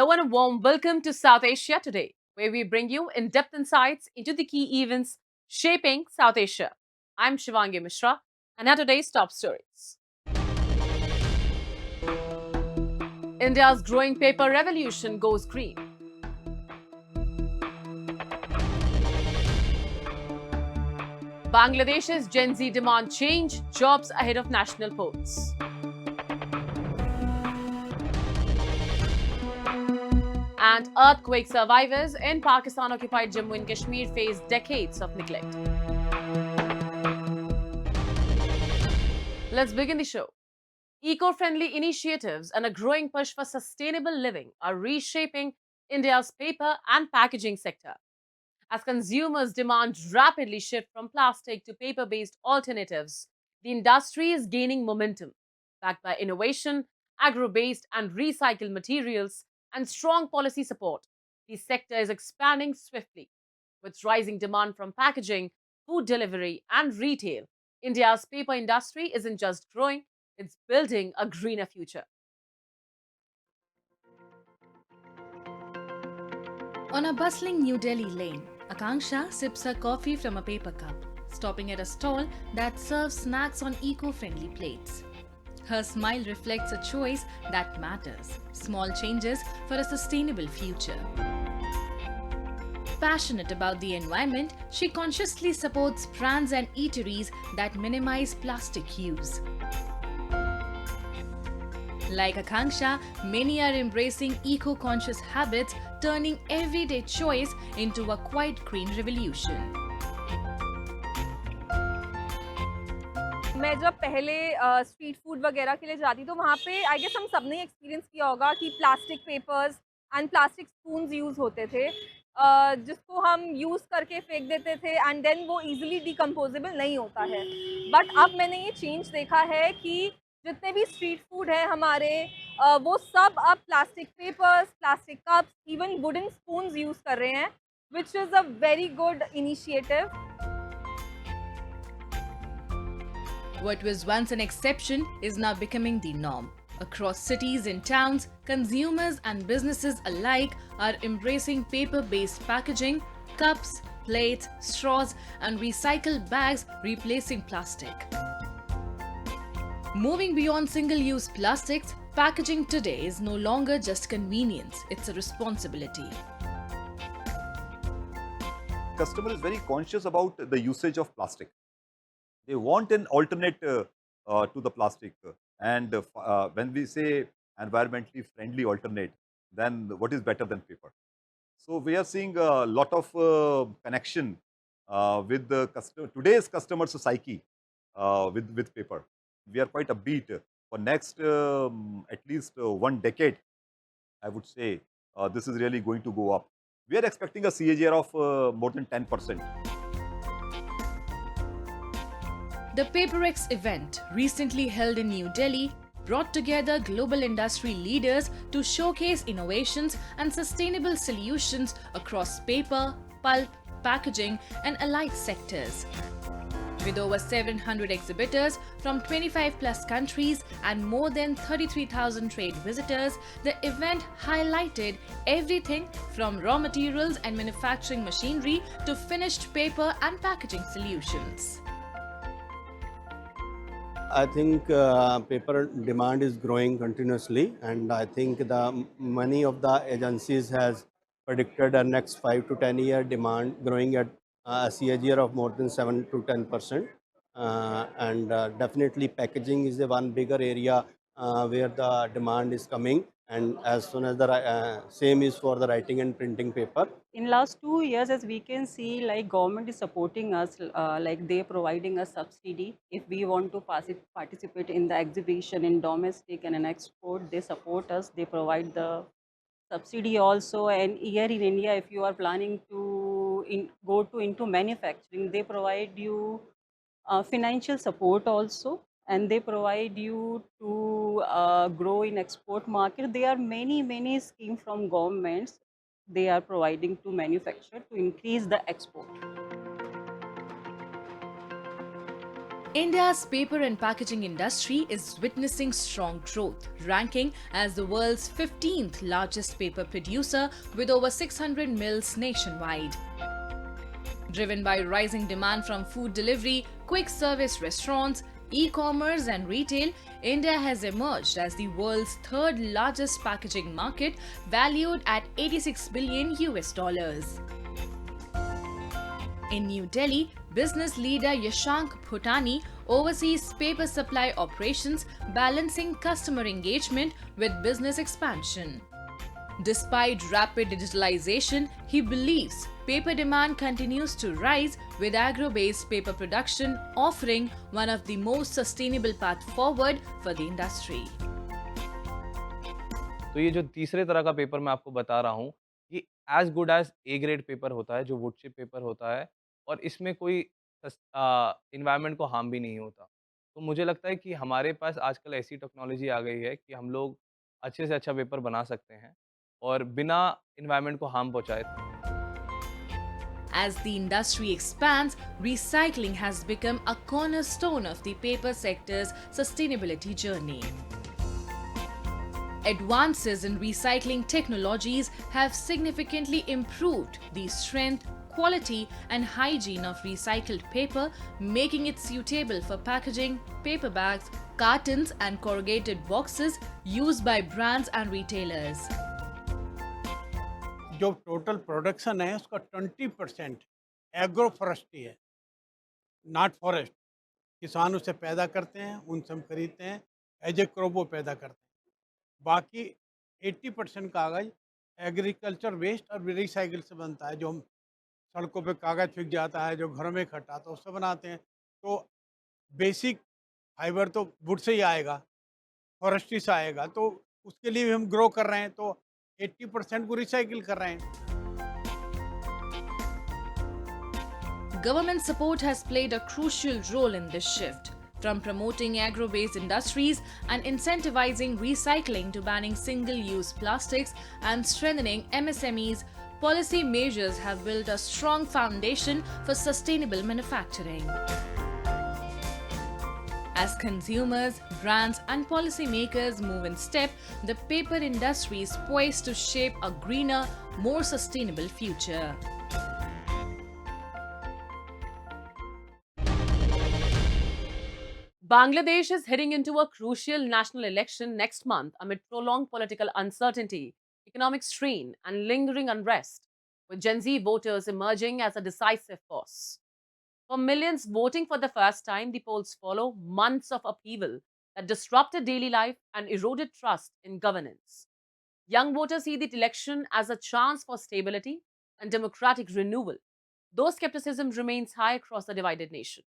Hello and a warm welcome to South Asia Today, where we bring you in-depth insights into the key events shaping South Asia. I'm Shivangi Mishra, and now today's top stories. India's growing paper revolution goes green. Bangladesh's Gen Z demand change, jobs ahead of national polls. And earthquake survivors in Pakistan-occupied Jammu and Kashmir face decades of neglect. Let's begin the show. Eco-friendly initiatives and a growing push for sustainable living are reshaping India's paper and packaging sector. As consumers' demand rapidly shift from plastic to paper-based alternatives, the industry is gaining momentum. Backed by innovation, agro-based and recycled materials, and strong policy support, the sector is expanding swiftly. With rising demand from packaging, food delivery, and retail, India's paper industry isn't just growing, it's building a greener future. On a bustling New Delhi lane, Akanksha sips her coffee from a paper cup, stopping at a stall that serves snacks on eco-friendly plates. Her smile reflects a choice that matters, small changes for a sustainable future. Passionate about the environment, she consciously supports brands and eateries that minimize plastic use. Like Akanksha, many are embracing eco-conscious habits, turning everyday choice into a quiet green revolution. मैं जब पहले street food वगैरह के लिए जाती तो वहाँ पे आई गेस हम सब ने एक्सपीरियंस किया होगा कि plastic papers and plastic spoons use होते थे जिसको हम यूज़ करके फेंक देते थे एंड देन वो इजीली डिकम्पोजेबल नहीं होता है बट अब मैंने ये चेंज देखा है कि जितने भी स्ट्रीट फूड है हमारे वो सब अब plastic papers plastic cups even wooden spoons use कर रहे हैं which is a very good initiative. What was once an exception is now becoming the norm. Across cities and towns, consumers and businesses alike are embracing paper-based packaging, cups, plates, straws, and recycled bags replacing plastic. Moving beyond single-use plastics, packaging today is no longer just convenience, it's a responsibility. Customer is very conscious about the usage of plastic. They want an alternate to the plastic. And when we say environmentally friendly alternate, then what is better than paper? So we are seeing a lot of connection with the today's customer psyche with paper. We are quite upbeat for next at least 1 decade. I would say this is really going to go up. We are expecting a CAGR of more than 10%. The PaperX event, recently held in New Delhi, brought together global industry leaders to showcase innovations and sustainable solutions across paper, pulp, packaging, and allied sectors. With over 700 exhibitors from 25 plus countries and more than 33,000 trade visitors, the event highlighted everything from raw materials and manufacturing machinery to finished paper and packaging solutions. I think paper demand is growing continuously, and I think many of the agencies has predicted a next 5 to 10 year demand growing at a CAGR of more than 7 to 10%. And definitely packaging is the one bigger area where the demand is coming, and as soon as the same is for the writing and printing paper. In last 2 years, as we can see, like government is supporting us, like they providing us subsidy. If we want to participate in the exhibition in domestic and in export, they support us. They provide the subsidy also. And here in India, if you are planning to go into manufacturing, they provide you financial support also, and they provide you to grow in export market. There are many schemes from governments they are providing to manufacture to increase the export. India's paper and packaging industry is witnessing strong growth, ranking as the world's 15th largest paper producer with over 600 mills nationwide. Driven by rising demand from food delivery, quick service restaurants, e-commerce and retail, India has emerged as the world's third largest packaging market, valued at $86 billion US. In New Delhi, business leader Yashank Bhutani oversees paper supply operations, balancing customer engagement with business expansion. Despite rapid digitalization, he believes paper demand continues to rise, with agro-based paper production offering one of the most sustainable path forward for the industry. तो ये जो तीसरे तरह का paper मैं आपको बता रहा हूँ, ये as good as A grade paper होता है, जो वुड चिप पेपर होता है और इसमें कोई एनवायरनमेंट को हार्म भी नहीं होता। तो मुझे लगता है कि हमारे पास आजकल ऐसी टेक्नोलॉजी आ गई है कि हम लोग अच्छे से अच्छा पेपर बना सकते हैं और बिना एनवायरनमेंट को हार्म पहुँचाए। As the industry expands, recycling has become a cornerstone of the paper sector's sustainability journey. Advances in recycling technologies have significantly improved the strength, quality, and hygiene of recycled paper, making it suitable for packaging, paper bags, cartons, and corrugated boxes used by brands and retailers. जो total production है उसका 20% agro forestry है, not forest. किसान उसे पैदा करते हैं, उनसे हम खरीदते हैं, एज ए क्रॉप वो पैदा करते हैं। बाकी 80% कागज़ एग्रीकल्चर वेस्ट और रिसाइकिल से बनता है, जो हम सड़कों पे कागज़ फेंक जाता है, जो घरों में इकट्ठा आता है उससे बनाते हैं। तो बेसिक फाइबर तो वुड से ही आएगा, फॉरेस्ट्री से आएगा, तो उसके लिए भी हम ग्रो कर रहे हैं, तो 80% को रिसाइकिल कर रहे हैं। Government support has played a crucial role in this shift, from promoting agro-based industries and incentivizing recycling to banning single-use plastics and strengthening MSMEs. Policy measures have built a strong foundation for sustainable manufacturing. As consumers, brands, and policymakers move in step, the paper industry is poised to shape a greener, more sustainable future. Bangladesh is heading into a crucial national election next month amid prolonged political uncertainty, economic strain, and lingering unrest, with Gen Z voters emerging as a decisive force. For millions voting for the first time, the polls follow months of upheaval that disrupted daily life and eroded trust in governance. Young voters see the election as a chance for stability and democratic renewal, though skepticism remains high across the divided nation.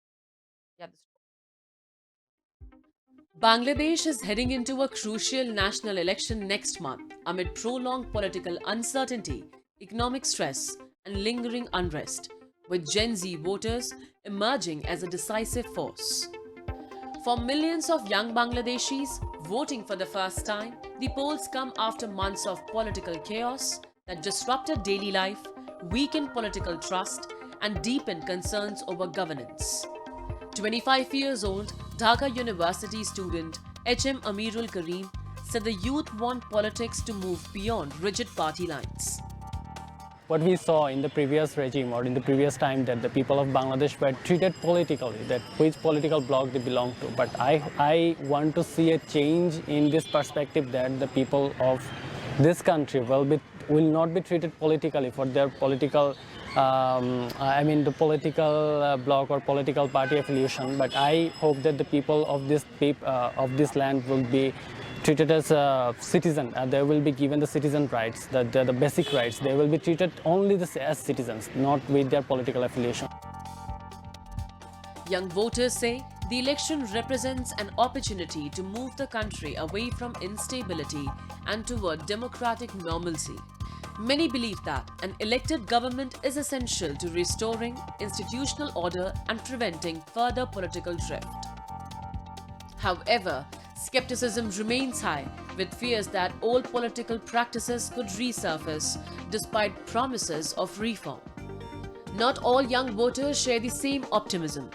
Bangladesh is heading into a crucial national election next month amid prolonged political uncertainty, economic stress, and lingering unrest, with Gen Z voters emerging as a decisive force. For millions of young Bangladeshis voting for the first time, the polls come after months of political chaos that disrupted daily life, weakened political trust, and deepened concerns over governance. 25 years old, Dhaka University student H.M. Amirul Kareem said the youth want politics to move beyond rigid party lines. What we saw in the previous regime or in the previous time, that the people of Bangladesh were treated politically, that which political bloc they belong to. But I want to see a change in this perspective, that the people of this country will not be treated politically for their political the political bloc or political party affiliation, but I hope that the people of this land will be treated as a citizen. They will be given the citizen rights, the basic rights. They will be treated only as citizens, not with their political affiliation. Young voters say the election represents an opportunity to move the country away from instability and toward democratic normalcy. Many believe that an elected government is essential to restoring institutional order and preventing further political drift. However, skepticism remains high, with fears that old political practices could resurface despite promises of reform. Not all young voters share the same optimism.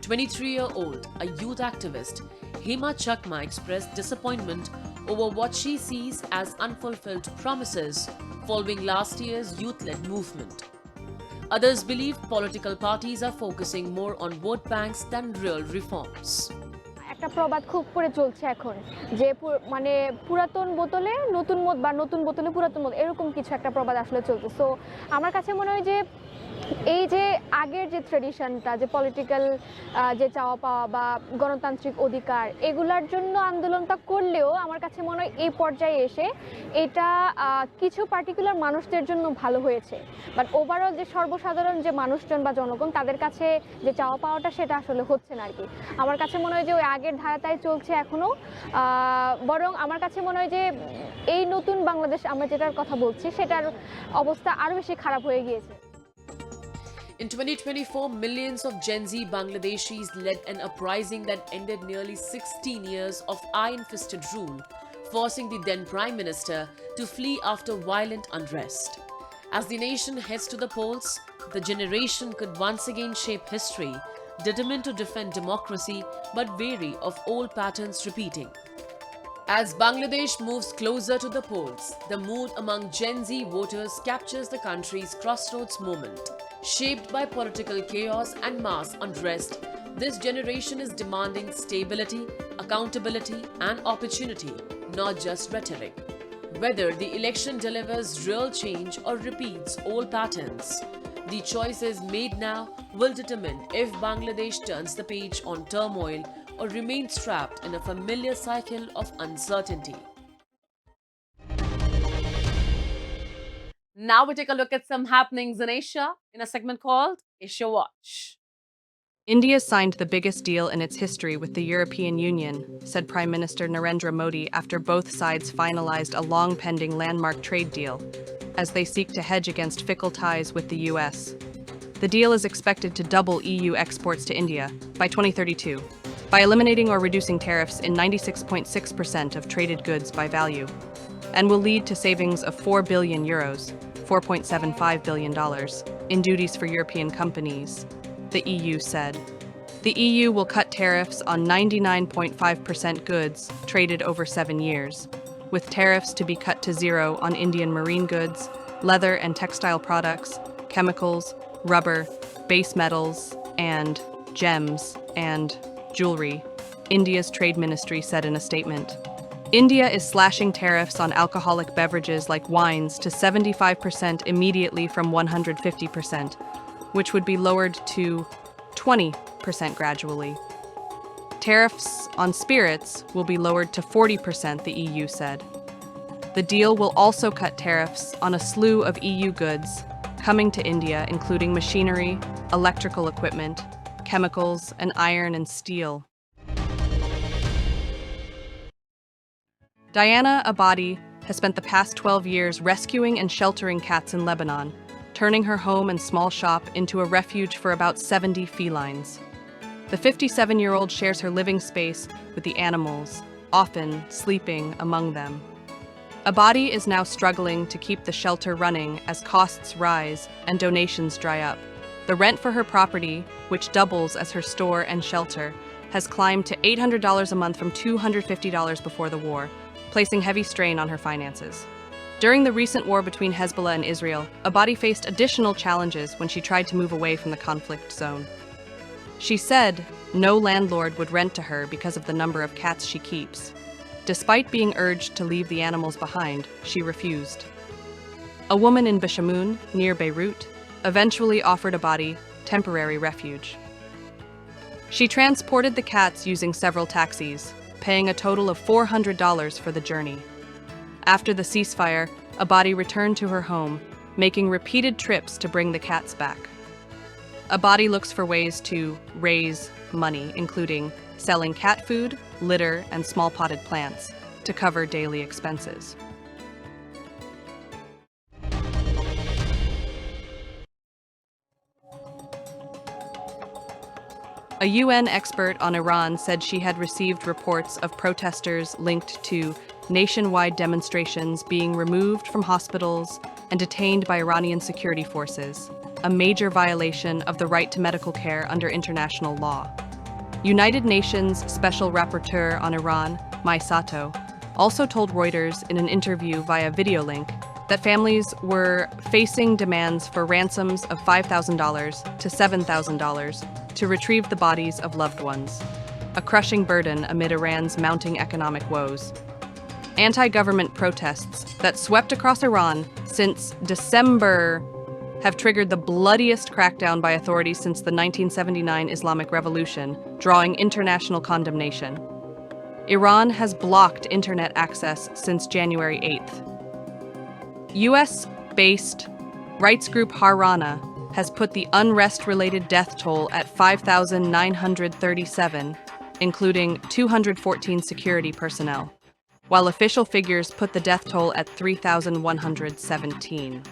23-year-old, a youth activist, Hema Chakma expressed disappointment over what she sees as unfulfilled promises following last year's youth-led movement. Others believe political parties are focusing more on vote banks than real reforms. একটা প্রবাদ খুব করে চলছে এখন যে মানে পুরাতন বোতলে নতুন মদ বা নতুন বোতলে পুরাতন মদ এরকম কিছু একটা প্রবাদ আসলে চলছে। সো আমার কাছে মনে হয় যে এই যে আগের যে ট্রেডিশনটা যে পলিটিক্যাল যে চাওয়া পাওয়া বা গণতান্ত্রিক অধিকার এগুলার জন্য আন্দোলনটা করলেও আমার কাছে মনে হয় এই পর্যায়ে এসে এটা কিছু পার্টিকুলার মানুষদের জন্য ভালো হয়েছে, বাট ওভারঅল যে সর্বসাধারণ যে মানুষজন বা জনগণ তাদের কাছে যে চাওয়া পাওয়াটা সেটা আসলে হচ্ছে না আর কি। আমার কাছে মনে হয় যে ওই আগের ধারাটাই চলছে এখনও, বরং আমার কাছে মনে হয় যে এই নতুন বাংলাদেশ আমরা যেটার কথা বলছি সেটার অবস্থা আরও বেশি খারাপ হয়ে গিয়েছে। In 2024, millions of Gen Z Bangladeshis led an uprising that ended nearly 16 years of iron-fisted rule, forcing the then Prime Minister to flee after violent unrest. As the nation heads to the polls, the generation could once again shape history, determined to defend democracy but wary of old patterns repeating. As Bangladesh moves closer to the polls, the mood among Gen Z voters captures the country's crossroads moment. Shaped by political chaos and mass unrest, this generation is demanding stability, accountability, and opportunity, not just rhetoric. Whether the election delivers real change or repeats old patterns, the choices made now will determine if Bangladesh turns the page on turmoil or remains trapped in a familiar cycle of uncertainty. Now we take a look at some happenings in Asia in a segment called Asia Watch. India signed the biggest deal in its history with the European Union, said Prime Minister Narendra Modi after both sides finalized a long-pending landmark trade deal, as they seek to hedge against fickle ties with the US. The deal is expected to double EU exports to India by 2032, by eliminating or reducing tariffs in 96.6% of traded goods by value, and will lead to savings of €4 billion, $4.75 billion, in duties for European companies, the EU said. The EU will cut tariffs on 99.5% goods traded over 7 years, with tariffs to be cut to zero on Indian marine goods, leather and textile products, chemicals, rubber, base metals, and gems and jewelry, India's trade ministry said in a statement. India is slashing tariffs on alcoholic beverages like wines to 75% immediately from 150%, which would be lowered to 20% gradually. Tariffs on spirits will be lowered to 40%, the EU said. The deal will also cut tariffs on a slew of EU goods coming to India, including machinery, electrical equipment, chemicals, and iron and steel. Diana Abadi has spent the past 12 years rescuing and sheltering cats in Lebanon, turning her home and small shop into a refuge for about 70 felines. The 57-year-old shares her living space with the animals, often sleeping among them. Abadi is now struggling to keep the shelter running as costs rise and donations dry up. The rent for her property, which doubles as her store and shelter, has climbed to $800 a month from $250 before the war, placing heavy strain on her finances. During the recent war between Hezbollah and Israel, Abadi faced additional challenges when she tried to move away from the conflict zone. She said no landlord would rent to her because of the number of cats she keeps. Despite being urged to leave the animals behind, she refused. A woman in Bishamoun, near Beirut, eventually offered Abadi temporary refuge. She transported the cats using several taxis, paying a total of $400 for the journey. After the ceasefire, Abadi returned to her home, making repeated trips to bring the cats back. Abadi looks for ways to raise money, including selling cat food, litter, and small potted plants to cover daily expenses. A UN expert on Iran said she had received reports of protesters linked to nationwide demonstrations being removed from hospitals and detained by Iranian security forces, a major violation of the right to medical care under international law. United Nations Special Rapporteur on Iran, Mai Sato, also told Reuters in an interview via video link that families were facing demands for ransoms of $5,000 to $7,000 to retrieve the bodies of loved ones, a crushing burden amid Iran's mounting economic woes. Anti-government protests that swept across Iran since December have triggered the bloodiest crackdown by authorities since the 1979 Islamic Revolution, drawing international condemnation. Iran has blocked internet access since January 8th. US-based rights group Harana has put the unrest-related death toll at 5,937, including 214 security personnel, while official figures put the death toll at 3,117.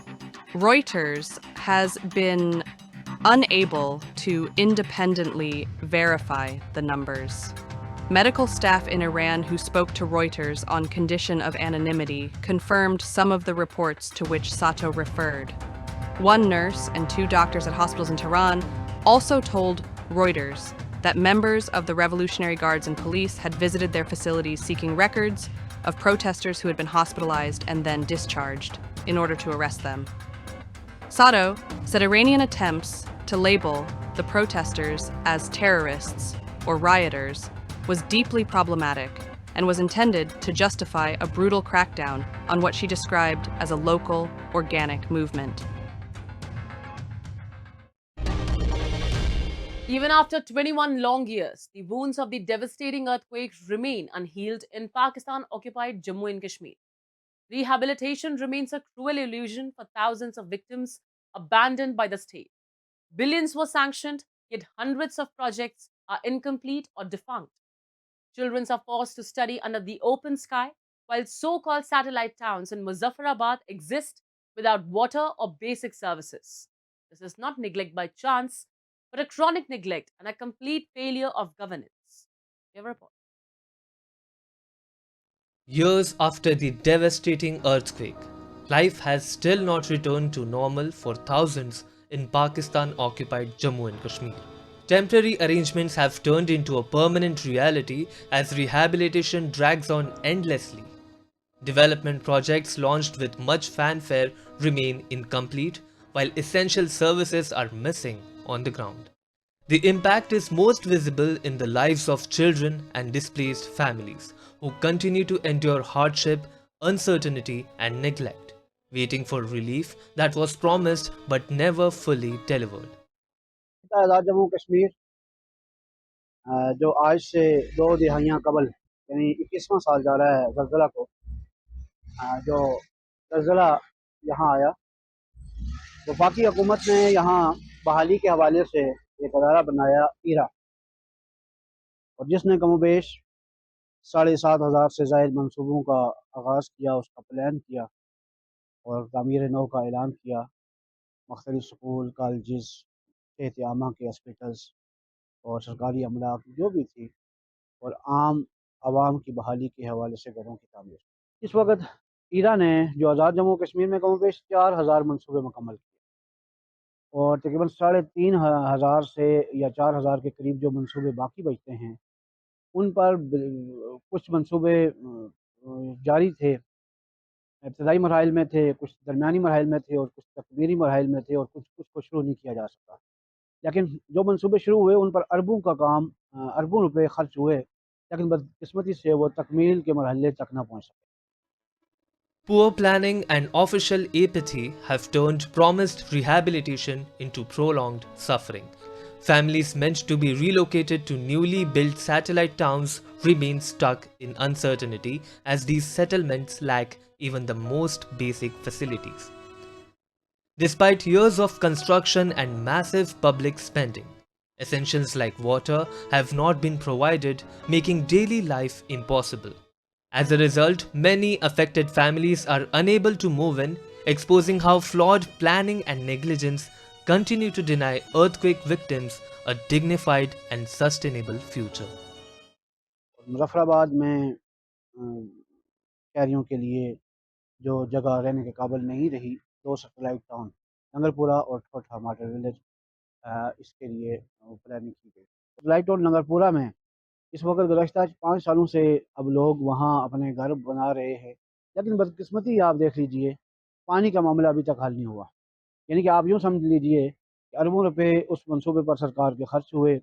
Reuters has been unable to independently verify the numbers. Medical staff in Iran who spoke to Reuters on condition of anonymity confirmed some of the reports to which Sato referred. One nurse and 2 doctors at hospitals in Tehran also told Reuters that members of the Revolutionary Guards and police had visited their facilities seeking records of protesters who had been hospitalized and then discharged in order to arrest them. Sato said Iranian attempts to label the protesters as terrorists or rioters was deeply problematic and was intended to justify a brutal crackdown on what she described as a local, organic movement. Even after 21 long years, the wounds of the devastating earthquake remain unhealed in Pakistan-occupied Jammu and Kashmir. Rehabilitation remains a cruel illusion for thousands of victims abandoned by the state. Billions were sanctioned, yet hundreds of projects are incomplete or defunct. Children are forced to study under the open sky, while so-called satellite towns in Muzaffarabad exist without water or basic services. This is not neglect by chance, but a chronic neglect and a complete failure of governance. Your report. Years after the devastating earthquake, life has still not returned to normal for thousands in Pakistan-occupied Jammu and Kashmir. Temporary arrangements have turned into a permanent reality as rehabilitation drags on endlessly. Development projects launched with much fanfare remain incomplete, while essential services are missing on the ground. The impact is most visible in the lives of children and displaced families, who continue to endure hardship, uncertainty, and neglect, waiting for relief that was promised but never fully delivered. आज़ाद जम्मू कश्मीर जो आज से 2 दिहाइयाँ कबल यानी 21वां साल जा रहा है ज़लज़ला को जो ज़लज़ला यहाँ आया वफाकी हुकूमत ने यहाँ बहाली के हवाले से एक अदारा बनाया ईरा और जिसने कमोबेश 7,500 से ज़ायद मंसूबों का आगाज़ किया उसका प्लान किया और तामीर नौ का ऐलान किया मुख्तलिफ स्कूल कॉलेजेस सेहत आमा के हॉस्पिटल्स और सरकारी अमला जो भी थी और आम आवाम की बहाली के हवाले से घरों की तामीर। इस वक्त ईरा ने जो आज़ाद जम्मू कश्मीर में कमोबेश 4,000 मनसूबे मुकम्मल किए और तकरीबन 3,500 से या 4,000 के करीब जो मनसूबे बाकी बचते हैं उन पर कुछ मनसूबे जारी थे, इब्तदाई मराहिल में थे, कुछ दरमियानी मराहिल में थे और कुछ तकमीली मराहिल में थे और कुछ को शुरू नहीं किया जा सका। लेकिन जो मनसूबे शुरू हुए उन पर अरबों का काम अरबों रुपए खर्च हुए, लेकिन बदकिस्मती से वो तकमील के मरहले तक ना पहुँच सके। Poor planning and official apathy have turned promised rehabilitation into prolonged suffering. Families meant to be relocated to newly built satellite towns remain stuck in uncertainty as these settlements lack even the most basic facilities. Despite years of construction and massive public spending, essentials like water have not been provided, making daily life impossible. As a result, many affected families are unable to move in, exposing how flawed planning and negligence continue to deny earthquake victims a dignified and sustainable future. Muzaffarabad में शहरियों के लिए जो जगह रहने के काबिल नहीं रही, 2 सैटेलाइट टाउन नंगलपुरा और ठोठा मॉडल विलेज इसके लिए प्लानिंग की गई। लाइटोन नगरपुरा में इस वक्त गुज़श्ता 5 सालों से अब लोग वहाँ अपने घर बना रहे हैं, लेकिन बदकिस्मती आप देख लीजिए, पानी का मामला अभी तक हल नहीं हुआ। यानी कि आप यूँ समझ लीजिए कि अरबों रुपए उस मंसूबे पर सरकार के खर्च हुए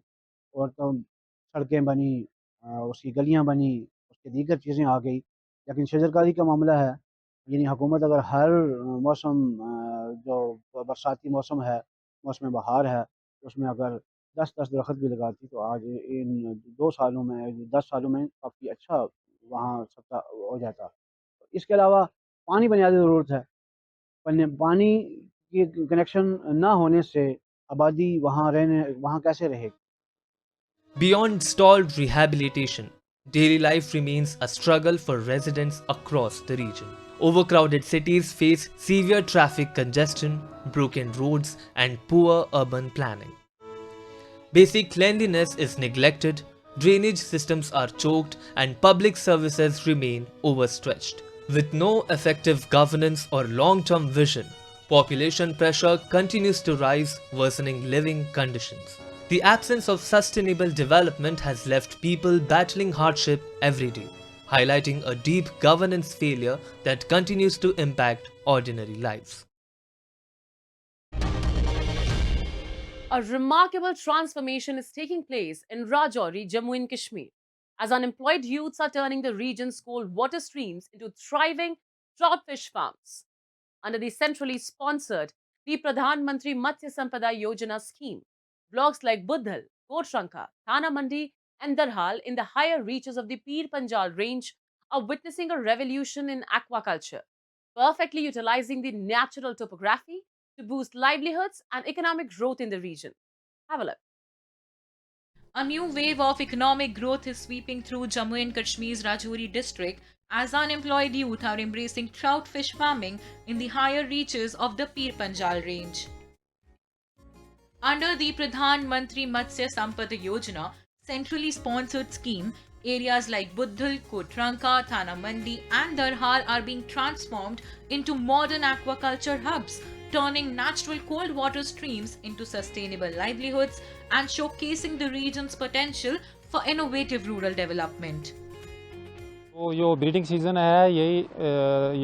और तो सड़कें बनी, उसकी गलियाँ बनी, उसकी दीगर चीज़ें आ गई, लेकिन शजरकारी का मामला है, यानी हुकूमत अगर हर मौसम जो बरसाती मौसम है, मौसम बहार है, तो उसमें अगर 10-10 दरख्त भी लगाती तो आज इन 2 सालों में 10 सालों में काफ़ी अच्छा वहाँ सबका हो जाता। इसके अलावा पानी बुनियादी ज़रूरत है, पानी की कनेक्शन ना होने से आबादी वहाँ कैसे रहेगी? Beyond stalled rehabilitation, daily life remains a struggle for residents across the region. Overcrowded cities face severe traffic congestion, broken roads, and poor urban planning. Basic cleanliness is neglected, drainage systems are choked, and public services remain overstretched. With no effective governance or long-term vision, population pressure continues to rise, worsening living conditions. The absence of sustainable development has left people battling hardship every day, highlighting a deep governance failure that continues to impact ordinary lives. A remarkable transformation is taking place in Rajouri, Jammu and Kashmir, as unemployed youths are turning the region's cold water streams into thriving trout fish farms. Under the centrally sponsored the Pradhan Mantri Matsya Sampada Yojana scheme, blocks like Budhal, Kotranka, Thana Mandi, and Darhal in the higher reaches of the Pir Panjal range are witnessing a revolution in aquaculture, perfectly utilizing the natural topography to boost livelihoods and economic growth in the region. Have a look. A new wave of economic growth is sweeping through Jammu and Kashmir's Rajouri district as unemployed youth are embracing trout fish farming in the higher reaches of the Pir Panjal range. Under the Pradhan Mantri Matsya Sampada Yojana, centrally sponsored scheme, areas like Budhal, Kotranka, Thana Mandi and Darhal are being transformed into modern aquaculture hubs, turning natural cold water streams into sustainable livelihoods and showcasing the region's potential for innovative rural development. तो जो breeding season है यही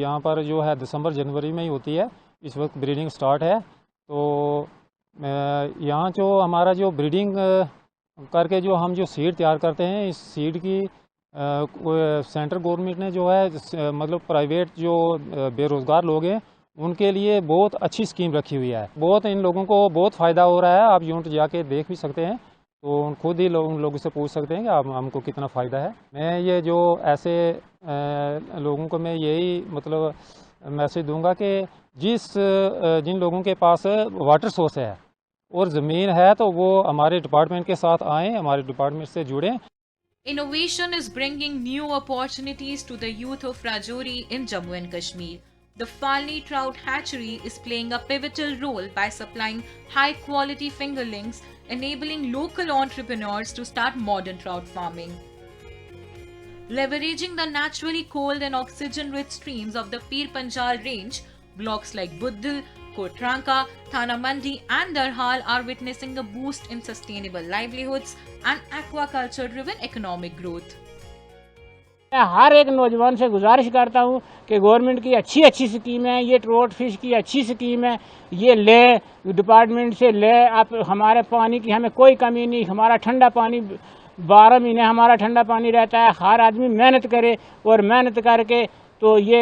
यहाँ पर जो है दिसंबर जनवरी में ही होती है, इस वक्त ब्रीडिंग स्टार्ट है। तो यहाँ जो हमारा जो ब्रीडिंग करके जो हम जो सीड तैयार करते हैं, इस सीड की सेंट्रल गवर्नमेंट ने जो है मतलब प्राइवेट जो बेरोज़गार लोग हैं उनके लिए बहुत अच्छी स्कीम रखी हुई है। बहुत इन लोगों को बहुत फ़ायदा हो रहा है। आप यूनिट जाके देख भी सकते हैं, तो खुद ही उन लोगों से पूछ सकते हैं कि आप हमको कितना फ़ायदा है। मैं ये जो ऐसे लोगों को मैं यही मतलब मैसेज दूंगा कि जिन लोगों के पास वाटर सोर्स है और ज़मीन है तो वो हमारे डिपार्टमेंट के साथ आएँ, हमारे डिपार्टमेंट से जुड़ें। Innovation is bringing new opportunities to the youth of Rajouri in Jammu and Kashmir. The Falni Trout Hatchery is playing a pivotal role by supplying high-quality fingerlings, enabling local entrepreneurs to start modern trout farming. Leveraging the naturally cold and oxygen-rich streams of the Pir Panjal range, blocks like Budhal, Kotranka, Thana Mandi and Darhal are witnessing a boost in sustainable livelihoods and aquaculture-driven economic growth. मैं हर एक नौजवान से गुजारिश करता हूँ कि government की अच्छी स्कीम है, ये ट्रोट फिश की अच्छी स्कीम है, ये ले डिपार्टमेंट से ले। आप हमारे पानी की हमें कोई कमी नहीं, हमारा ठंडा पानी 12 महीने हमारा ठंडा पानी रहता है। हर आदमी मेहनत करे और मेहनत करके तो ये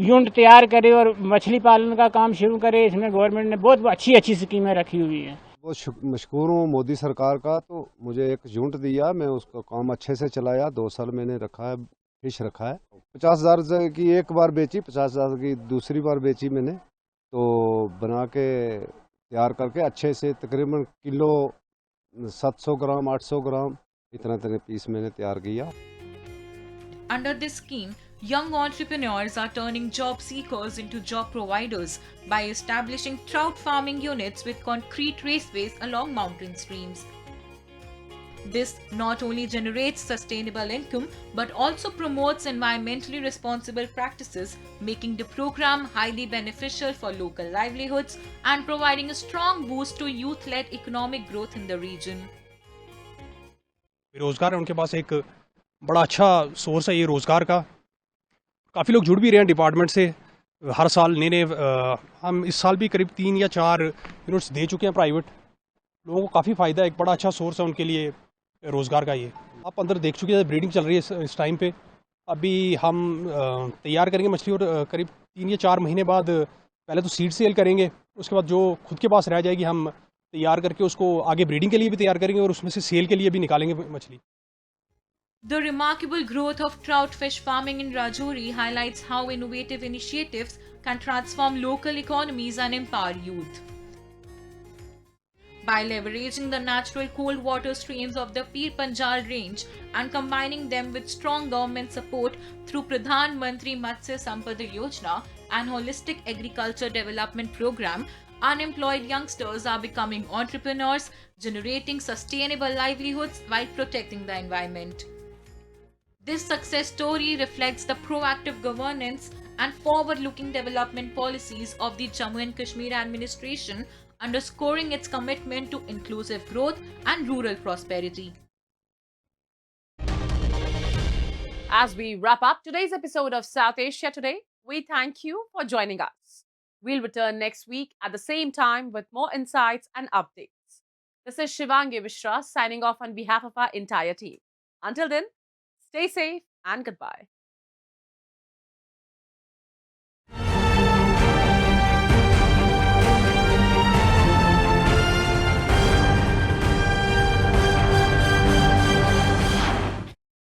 यूनिट तैयार करे और मछली पालन का काम शुरू करे। इसमें गवर्नमेंट ने बहुत अच्छी स्कीमें रखी हुई हैं। बहुत मशहूर हूँ मोदी सरकार का। तो मुझे एक यूनिट दिया, मैं उसका काम अच्छे से चलाया। 2 साल मैंने रखा है, फिश रखा है। 50,000 की एक बार बेची, 50,000 की दूसरी बार बेची मैंने। तो बना के तैयार करके अच्छे से तकरीबन किलो 700 ग्राम 800 ग्राम इतना पीस मैंने तैयार किया। Under this scheme, young entrepreneurs are turning job seekers into job providers by establishing trout farming units with concrete raceways along mountain streams. This not only generates sustainable income but also promotes environmentally responsible practices, making the program highly beneficial for local livelihoods and providing a strong boost to youth-led economic growth in the region. बेरोज़गार हैं उनके पास एक बड़ा अच्छा source है ये रोज़गार का। काफ़ी लोग जुड़ भी रहे हैं डिपार्टमेंट से हर साल नए नए। हम इस साल भी करीब 3 या 4 यूनिट्स दे चुके हैं प्राइवेट। लोगों को काफ़ी फ़ायदा है, एक बड़ा अच्छा सोर्स है उनके लिए रोज़गार का ये। आप अंदर देख चुके हैं ब्रीडिंग चल रही है इस टाइम पे। अभी हम तैयार करेंगे मछली और करीब 3 या 4 महीने बाद पहले तो सीड सेल करेंगे, उसके बाद जो खुद के पास रह जाएगी हम तैयार करके उसको आगे ब्रीडिंग के लिए भी तैयार करेंगे और उसमें से सेल के लिए भी निकालेंगे मछली। The remarkable growth of trout fish farming in Rajouri highlights how innovative initiatives can transform local economies and empower youth. By leveraging the natural cold water streams of the Pir Panjal range and combining them with strong government support through Pradhan Mantri Matsya Sampada Yojana and Holistic Agriculture Development Program, unemployed youngsters are becoming entrepreneurs, generating sustainable livelihoods while protecting the environment. This success story reflects the proactive governance and forward-looking development policies of the Jammu and Kashmir administration, underscoring its commitment to inclusive growth and rural prosperity. As we wrap up today's episode of South Asia Today, we thank you for joining us. We'll return next week at the same time with more insights and updates. This is Shivangi Vishra signing off on behalf of our entire team. Until then, stay safe and goodbye.